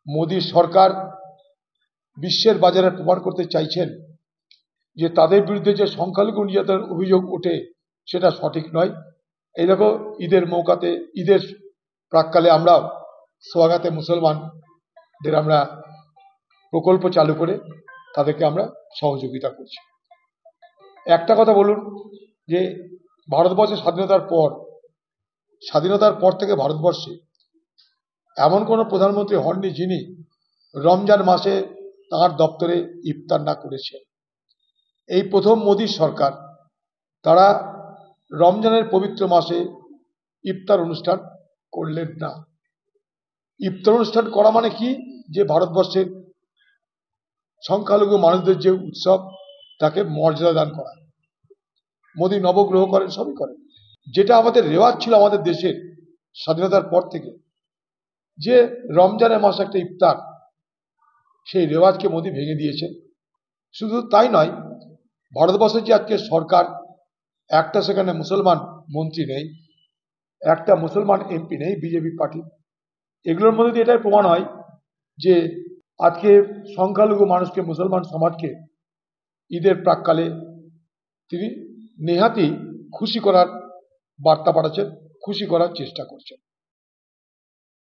মোদী সরকার বিশ্বের বাজারে প্রমাণ করতে চাইছেন যে তাদের বিরুদ্ধে যে সংখ্যালঘু নির্যাতনের অভিযোগ ওঠে সেটা সঠিক নয়। এই দেখো, ঈদের প্রাক্কালে আমরা সোয়াগাতে মুসলমানদের আমরা প্রকল্প চালু করে তাদেরকে আমরা সহযোগিতা করছি। একটা কথা বলুন যে ভারতবর্ষের স্বাধীনতার পর থেকে ভারতবর্ষে এমন কোনো প্রধানমন্ত্রী হননি যিনি রমজান মাসে তাঁর দপ্তরে ইফতার না করেছেন। এই প্রথম মোদী সরকার তারা রমজানের পবিত্র মাসে ইফতার অনুষ্ঠান করলেন না। ইফতার অনুষ্ঠান করা মানে কি, যে ভারতবর্ষের সংখ্যালঘু মানুষদের যে উৎসব তাকে মর্যাদা দান করা। মোদী নবগ্রহ করেন, সবই করেন। যেটা আমাদের রেওয়াজ ছিল আমাদের দেশের স্বাধীনতার পর থেকে, যে রমজানের মাসে একটা ইফতার, সেই রেওয়াজকে মোদী ভেঙে দিয়েছেন। শুধু তাই নয়, ভারতবর্ষের যে আজকে সরকার, একটা সেখানে মুসলমান মন্ত্রী নেই, একটা মুসলমান এমপি নেই বিজেপি পার্টি। এগুলোর মধ্যে দিয়ে এটাই প্রমাণ হয় যে আজকে সংখ্যালঘু মানুষকে, মুসলমান সমাজকে ঈদের প্রাক্কালে তিনি নেহাতি খুশি করার বার্তা পাঠাচ্ছেন, খুশি করার চেষ্টা করছেন।